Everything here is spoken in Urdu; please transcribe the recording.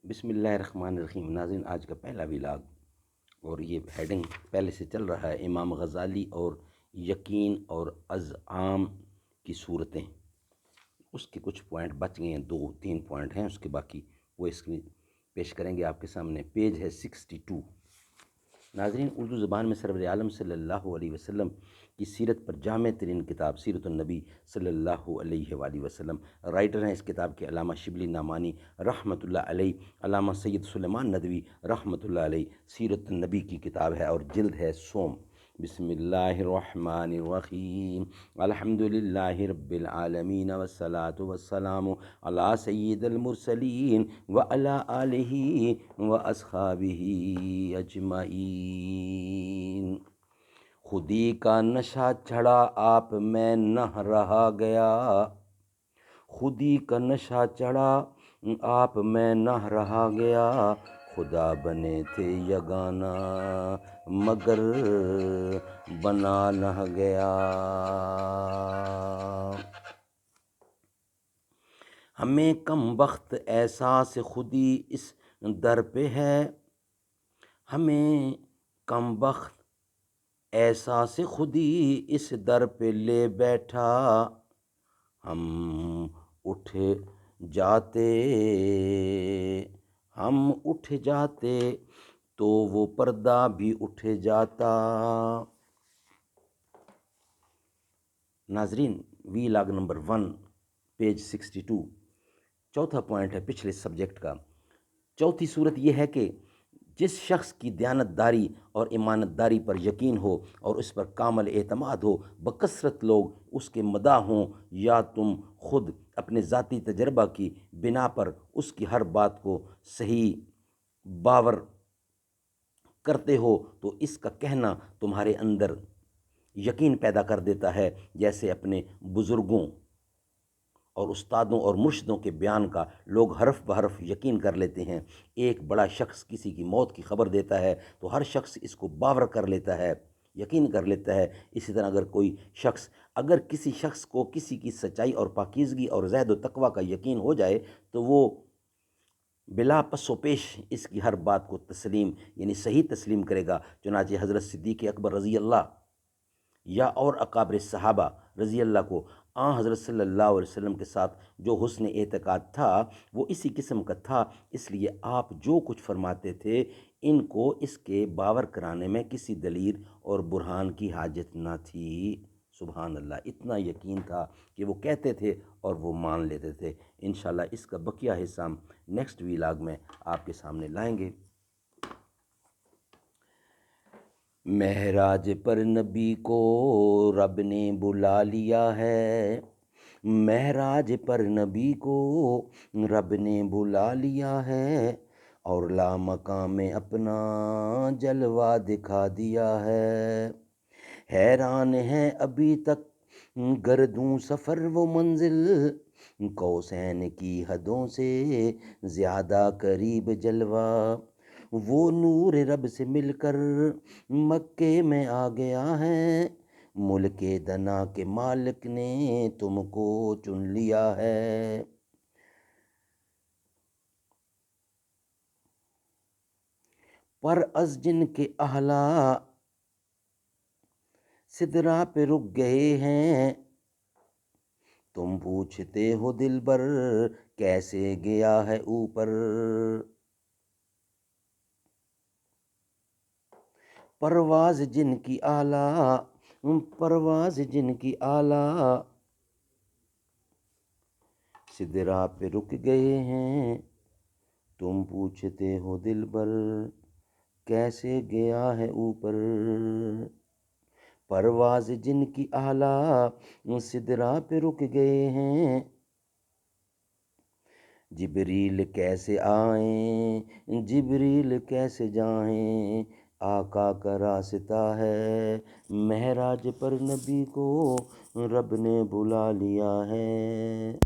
بسم اللہ الرحمن الرحیم۔ ناظرین، آج کا پہلا ولاگ اور یہ ہیڈنگ پہلے سے چل رہا ہے، امام غزالی اور یقین اور ازعام کی صورتیں۔ اس کے کچھ پوائنٹ بچ گئے ہیں، 2-3 پوائنٹ ہیں اس کے، باقی وہ اسکرین پیش کریں گے آپ کے سامنے۔ پیج ہے 62۔ ناظرین، اردو زبان میں سرور عالم صلی اللہ علیہ وسلم کی سیرت پر جامع ترین کتاب سیرت النبی صلی اللہ علیہ وآلہ وسلم۔ رائٹر ہیں اس کتاب کے علامہ شبلی نعمانی رحمۃ اللہ علیہ، علامہ سید سلیمان ندوی رحمۃ اللہ علیہ۔ سیرت النبی کی کتاب ہے اور جلد ہے سوم۔ بسم اللہ الرحمن الرحیم، الحمد للہ رب العالمین والصلاة والسلام علی سید المرسلین وعلی آلہ واصحابہ اجمعین۔ خودی کا نشہ چڑھا آپ میں نہ رہا گیا، خودی کا نشہ چڑھا آپ میں نہ رہا گیا، خدا بنے تھے یگانہ مگر بنا نہ گیا۔ ہمیں کم بخت احساس خودی اس در پہ ہے، ہمیں کم بخت احساس خودی اس در پہ لے بیٹھا، ہم اٹھ جاتے تو وہ پردہ بھی اٹھ جاتا۔ ناظرین، وی لاگ نمبر 1، پیج 62۔ چوتھا پوائنٹ ہے پچھلے سبجیکٹ کا۔ چوتھی صورت یہ ہے کہ جس شخص کی دیانت داری اور امانت داری پر یقین ہو اور اس پر کامل اعتماد ہو، بکثرت لوگ اس کے مداح ہوں یا تم خود اپنے ذاتی تجربہ کی بنا پر اس کی ہر بات کو صحیح باور کرتے ہو، تو اس کا کہنا تمہارے اندر یقین پیدا کر دیتا ہے، جیسے اپنے بزرگوں اور استادوں اور مرشدوں کے بیان کا لوگ حرف بحرف یقین کر لیتے ہیں۔ ایک بڑا شخص کسی کی موت کی خبر دیتا ہے تو ہر شخص اس کو باور کر لیتا ہے، یقین کر لیتا ہے۔ اسی طرح اگر کسی شخص کو کسی کی سچائی اور پاکیزگی اور زہد و تقوی کا یقین ہو جائے تو وہ بلا پس و پیش اس کی ہر بات کو تسلیم یعنی صحیح تسلیم کرے گا۔ چنانچہ حضرت صدیق اکبر رضی اللہ یا اور اکابر صحابہ رضی اللہ کو حضرت صلی اللہ علیہ وسلم کے ساتھ جو حسن اعتقاد تھا وہ اسی قسم کا تھا، اس لیے آپ جو کچھ فرماتے تھے ان کو اس کے باور کرانے میں کسی دلیل اور برہان کی حاجت نہ تھی۔ سبحان اللہ، اتنا یقین تھا کہ وہ کہتے تھے اور وہ مان لیتے تھے۔ انشاءاللہ اس کا بقیہ حصہ ہم نیکسٹ ویلاگ میں آپ کے سامنے لائیں گے۔ معراج پر نبی کو رب نے بلا لیا ہے، معراج پر نبی کو رب نے بلا لیا ہے، اور لامکان میں اپنا جلوہ دکھا دیا ہے۔ حیران ہے ابھی تک گردوں سفر و منزل، قوسین کی حدوں سے زیادہ قریب جلوہ، وہ نور رب سے مل کر مکے میں آ گیا ہے، ملک دنا کے مالک نے تم کو چن لیا ہے۔ پر از جن کے اہلا سدرا پہ رک گئے ہیں، تم پوچھتے ہو دلبر کیسے گیا ہے اوپر۔ پرواز جن کی اعلیٰ سدرا پہ رک گئے ہیں، تم پوچھتے ہو دلبر کیسے گیا ہے اوپر۔ پرواز جن کی اعلیٰ سدرا پہ رک گئے ہیں، جبریل کیسے آئیں جبریل کیسے جائیں، آقا کا راستہ ہے، معراج پر نبی کو رب نے بلا لیا ہے۔